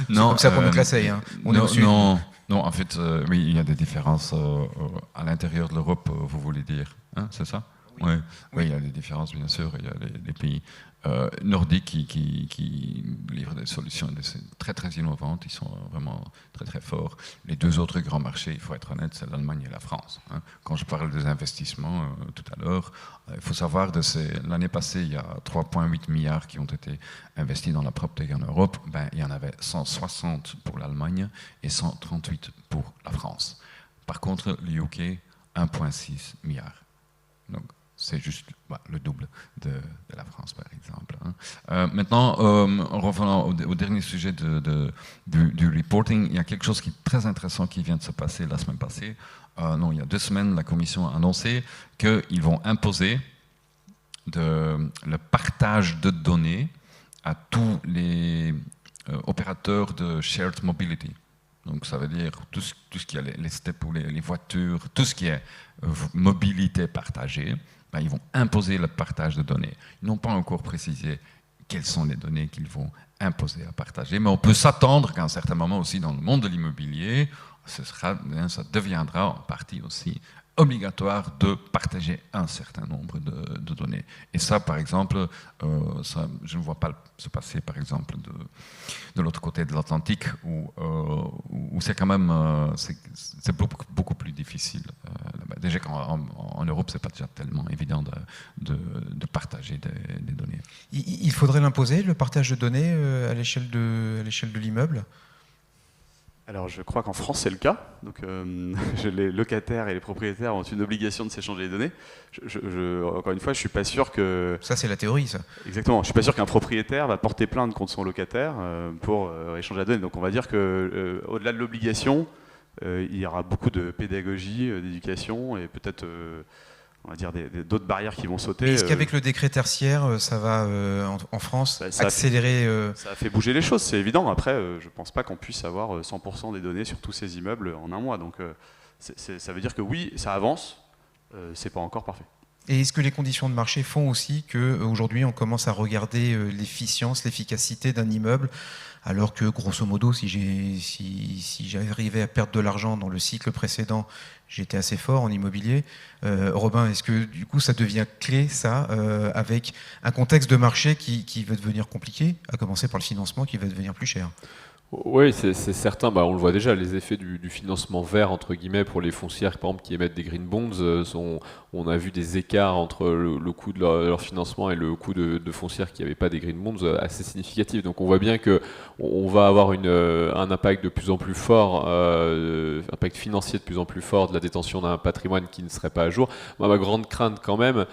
Non, comme ça qu'on nous classeille. Hein. On est au Sud. Non, en fait, oui, il y a des différences à l'intérieur de l'Europe, vous voulez dire, hein, c'est ça? Oui. Oui, il y a des différences, bien sûr. Il y a les pays nordiques qui livrent des solutions très, très innovantes. Ils sont vraiment très, très forts. Les deux autres grands marchés, il faut être honnête, c'est l'Allemagne et la France. Hein. Quand je parle des investissements tout à l'heure, il faut savoir l'année passée, il y a 3,8 milliards qui ont été investis dans la PropTech en Europe. Il y en avait 160 pour l'Allemagne et 138 pour la France. Par contre, le UK, 1,6 milliard. Donc, c'est juste le double de la France, par exemple. Hein. Maintenant, en revenant au dernier sujet du reporting, il y a quelque chose qui est très intéressant qui vient de se passer la semaine passée. Il y a 2 semaines, la Commission a annoncé qu'ils vont imposer le partage de données à tous les opérateurs de shared mobility. Donc ça veut dire tout ce qui est les steps ou les voitures, tout ce qui est mobilité partagée, ils vont imposer le partage de données. Ils n'ont pas encore précisé quelles sont les données qu'ils vont imposer à partager, mais on peut s'attendre qu'à un certain moment aussi dans le monde de l'immobilier, ça deviendra en partie aussi obligatoire de partager un certain nombre de données. Et ça, par exemple, je ne vois pas se passer, par exemple, de l'autre côté de l'Atlantique, où c'est quand même c'est beaucoup plus difficile. Déjà qu'en Europe, c'est pas déjà tellement évident de partager des données. Il faudrait l'imposer, le partage de données, à l'échelle de l'immeuble? Alors je crois qu'en France c'est le cas, donc les locataires et les propriétaires ont une obligation de s'échanger les données. Encore une fois, je suis pas sûr que... Ça c'est la théorie, ça. Exactement, je suis pas sûr qu'un propriétaire va porter plainte contre son locataire pour échanger la donnée. Donc on va dire que au-delà de l'obligation, il y aura beaucoup de pédagogie, d'éducation et peut-être... on va dire d'autres barrières qui vont sauter. Mais est-ce qu'avec le décret tertiaire, ça va en France accélérer ça a fait bouger les choses, c'est évident. Après, je ne pense pas qu'on puisse avoir 100% des données sur tous ces immeubles en un mois. Donc ça veut dire que oui, ça avance, c'est pas encore parfait. Et est-ce que les conditions de marché font aussi qu'aujourd'hui on commence à regarder l'efficience, l'efficacité d'un immeuble, alors que grosso modo, si j'arrivais à perdre de l'argent dans le cycle précédent, j'étais assez fort en immobilier. Robin, est-ce que du coup ça devient clé, ça, avec un contexte de marché qui va devenir compliqué, à commencer par le financement qui va devenir plus cher? Oui, c'est certain. On le voit déjà, les effets du financement vert, entre guillemets, pour les foncières, par exemple, qui émettent des green bonds, on a vu des écarts entre le coût de leur financement et le coût de foncières qui n'avaient pas des green bonds assez significatifs. Donc on voit bien qu'on va avoir un impact de plus en plus fort, impact financier de plus en plus fort de la détention d'un patrimoine qui ne serait pas à jour. Moi, ma grande crainte quand même,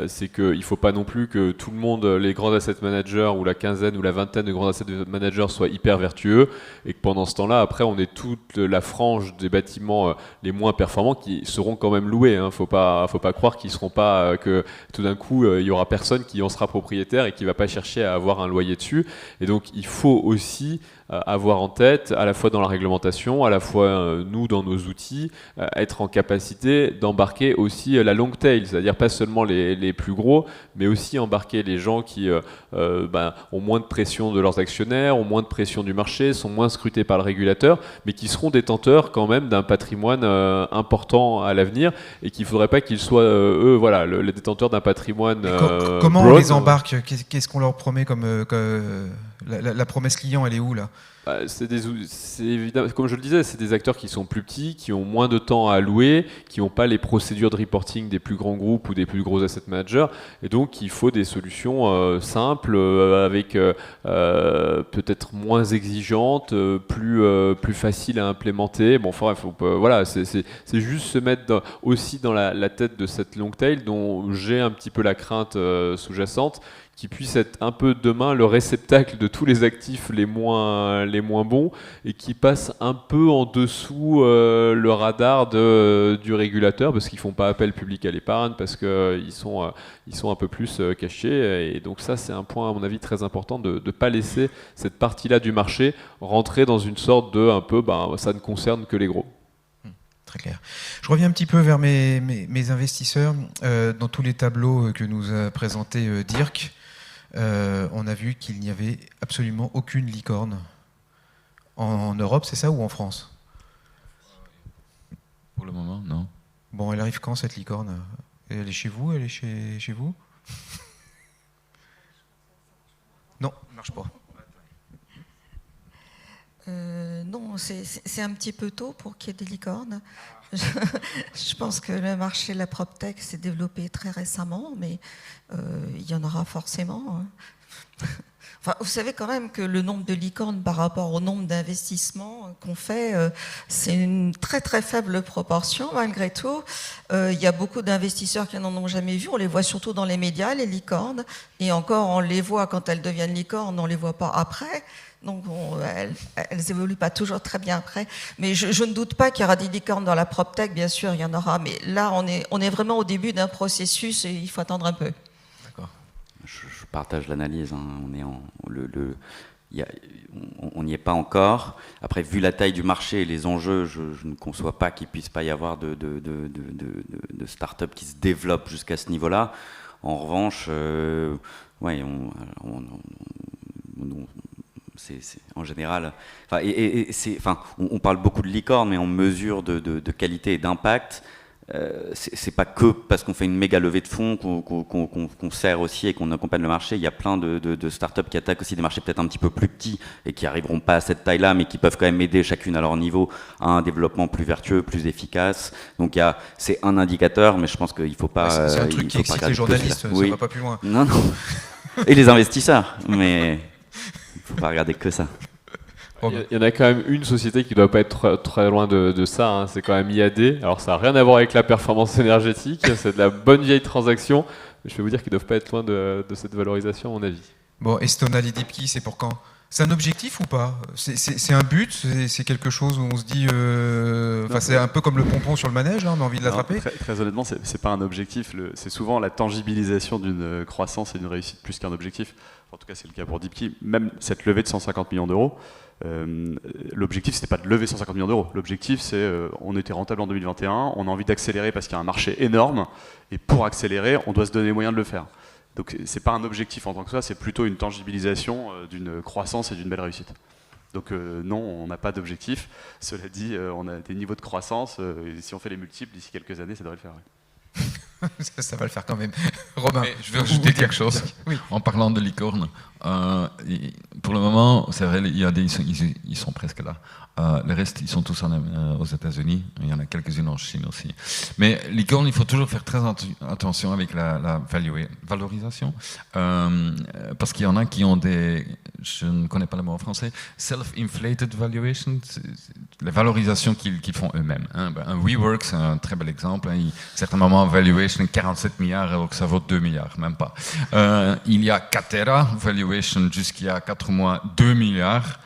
c'est qu'il ne faut pas non plus que tout le monde, les grands asset managers ou la quinzaine ou la vingtaine de grands asset managers soient hyper vertueux, et que pendant ce temps-là, après, on est toute la frange des bâtiments les moins performants qui seront quand même loués. Faut pas croire qu'ils seront pas, que tout d'un coup, il y aura personne qui en sera propriétaire et qui va pas chercher à avoir un loyer dessus. Et donc, il faut aussi avoir en tête, à la fois dans la réglementation, à la fois nous dans nos outils, être en capacité d'embarquer aussi la long tail, c'est-à-dire pas seulement les plus gros, mais aussi embarquer les gens qui ont moins de pression de leurs actionnaires, ont moins de pression du marché, sont moins scrutés par le régulateur, mais qui seront détenteurs quand même d'un patrimoine important à l'avenir, et qu'il ne faudrait pas qu'ils soient, les détenteurs d'un patrimoine comment broad. on les embarque? Qu'est-ce qu'on leur promet comme la promesse client, elle est où là? C'est évidemment, comme je le disais, c'est des acteurs qui sont plus petits, qui ont moins de temps à allouer, qui n'ont pas les procédures de reporting des plus grands groupes ou des plus gros asset managers, et donc il faut des solutions simples, avec peut-être moins exigeantes, plus faciles à implémenter. C'est juste se mettre aussi dans la tête de cette long tail dont j'ai un petit peu la crainte sous-jacente, qui puisse être un peu demain le réceptacle de tous les actifs les moins bons, et qui passe un peu en dessous le radar du régulateur, parce qu'ils font pas appel public à l'épargne, parce qu'ils sont un peu plus cachés. Et donc ça, c'est un point à mon avis très important, de ne pas laisser cette partie-là du marché rentrer dans une sorte de ça ne concerne que les gros. Très clair. Je reviens un petit peu vers mes investisseurs. Dans tous les tableaux que nous a présentés Dirk, on a vu qu'il n'y avait absolument aucune licorne en Europe, c'est ça, ou en France? Pour le moment, non. Bon, elle arrive quand, cette licorne? Elle est chez vous? Elle est chez vous? Non, elle ne marche pas. Non, c'est un petit peu tôt pour qu'il y ait des licornes. Je pense que le marché de la PropTech s'est développé très récemment, mais il y en aura forcément. Enfin, vous savez quand même que le nombre de licornes par rapport au nombre d'investissements qu'on fait, c'est une très très faible proportion malgré tout. Il y a beaucoup d'investisseurs qui n'en ont jamais vu. On les voit surtout dans les médias, les licornes. Et encore, on les voit quand elles deviennent licornes, on ne les voit pas après. Donc elles évoluent pas toujours très bien après. Mais je ne doute pas qu'il y aura des licornes dans la PropTech, bien sûr, il y en aura. Mais là, on est vraiment au début d'un processus et il faut attendre un peu. D'accord. Je partage l'analyse. On n'y est pas encore. Après, vu la taille du marché et les enjeux, je ne conçois pas qu'il puisse pas y avoir de start-up qui se développent jusqu'à ce niveau-là. En revanche, c'est en général, on parle beaucoup de licorne, mais on mesure de qualité et d'impact. C'est pas que parce qu'on fait une méga levée de fonds qu'on sert aussi et qu'on accompagne le marché. Il y a plein de startups qui attaquent aussi des marchés peut-être un petit peu plus petits et qui arriveront pas à cette taille-là, mais qui peuvent quand même aider chacune à leur niveau à un développement plus vertueux, plus efficace. Donc c'est un indicateur, mais je pense qu'il faut pas. C'est un truc qui excite les journalistes, ça va pas plus loin. Non. Et les investisseurs, mais faut pas regarder que ça. Il y en a quand même une société qui ne doit pas être très loin de ça, hein. C'est quand même IAD. Alors ça n'a rien à voir avec la performance énergétique, c'est de la bonne vieille transaction. Je vais vous dire qu'ils ne doivent pas être loin de cette valorisation, à mon avis. Bon, et Stonal et Deepkey, c'est pour quand? C'est un objectif ou pas? C'est un but? C'est quelque chose où on se dit... c'est un peu comme le pompon sur le manège, là, on a envie de l'attraper? Très honnêtement, c'est pas un objectif. C'est souvent la tangibilisation d'une croissance et d'une réussite plus qu'un objectif. En tout cas, c'est le cas pour Deepkey. Même cette levée de 150 millions d'euros, l'objectif, c'était pas de lever 150 millions d'euros. L'objectif, c'est on était rentable en 2021, on a envie d'accélérer parce qu'il y a un marché énorme, et pour accélérer, on doit se donner les moyens de le faire. Donc c'est pas un objectif en tant que ça, c'est plutôt une tangibilisation d'une croissance et d'une belle réussite. Donc non, on n'a pas d'objectif. Cela dit, on a des niveaux de croissance, et si on fait les multiples, d'ici quelques années, ça devrait le faire. Ouais. Ça va le faire quand même. Robin, je vais ajouter quelque chose. Oui. En parlant de licorne, pour le moment, c'est vrai, ils sont presque là. Le reste, ils sont tous aux États-Unis. Il y en a quelques-unes en Chine aussi. Mais licorne, il faut toujours faire très attention avec la valorisation. Parce qu'il y en a qui ont des... Je ne connais pas le mot en français. Self-inflated valuation. Les valorisations qu'ils font eux-mêmes. Hein. Un WeWork, c'est un très bel exemple. Hein. À certains moments, valuation 47 milliards alors que ça vaut 2 milliards, même pas. Il y a Catera, valuation jusqu'il y a 4 mois, 2 milliards.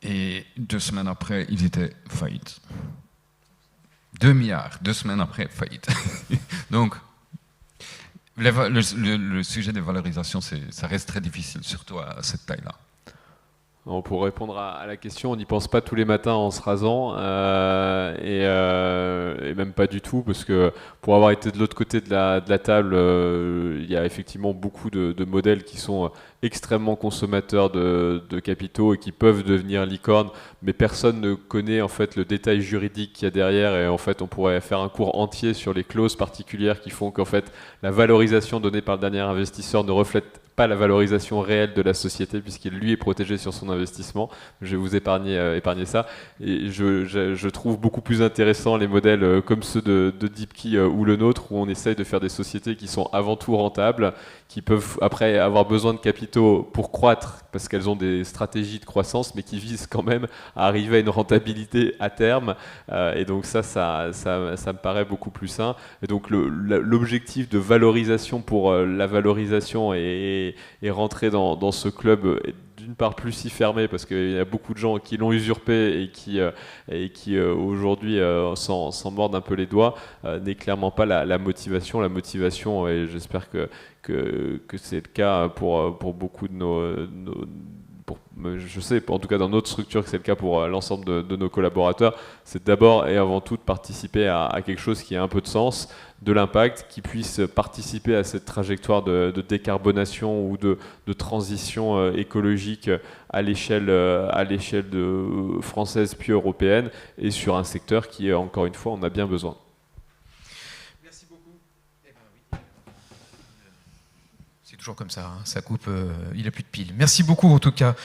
Et 2 semaines après, ils étaient faillites. 2 milliards, 2 semaines après, faillite. Donc, le sujet des valorisations, ça reste très difficile, surtout à cette taille-là. Pour répondre à la question, on n'y pense pas tous les matins en se rasant, et même pas du tout, parce que pour avoir été de l'autre côté de la table, il y a effectivement beaucoup de modèles qui sont extrêmement consommateurs de capitaux et qui peuvent devenir licornes, mais personne ne connaît en fait le détail juridique qu'il y a derrière, et en fait on pourrait faire un cours entier sur les clauses particulières qui font qu'en fait la valorisation donnée par le dernier investisseur ne reflète pas la valorisation réelle de la société puisqu'il lui est protégé sur son investissement. Je vais vous épargner ça. Et je trouve beaucoup plus intéressant les modèles comme ceux de Deepkey ou le nôtre, où on essaye de faire des sociétés qui sont avant tout rentables, qui peuvent après avoir besoin de capitaux pour croître parce qu'elles ont des stratégies de croissance, mais qui visent quand même à arriver à une rentabilité à terme. Et donc ça me paraît beaucoup plus sain. Et donc l'objectif de valorisation pour la valorisation est rentrer dans ce club d'une part plus si fermé parce qu'il y a beaucoup de gens qui l'ont usurpé et qui aujourd'hui s'en mordent un peu les doigts, n'est clairement pas la motivation. La motivation, et j'espère que c'est le cas pour beaucoup de je sais, en tout cas dans notre structure, que c'est le cas pour l'ensemble de nos collaborateurs, c'est d'abord et avant tout de participer à quelque chose qui a un peu de sens, de l'impact, qui puisse participer à cette trajectoire de décarbonation ou de transition écologique à l'échelle française puis européenne, et sur un secteur qui, encore une fois, on a bien besoin. Merci beaucoup. Eh ben, oui. C'est toujours comme ça, hein. Ça coupe, il n'a plus de piles. Merci beaucoup en tout cas.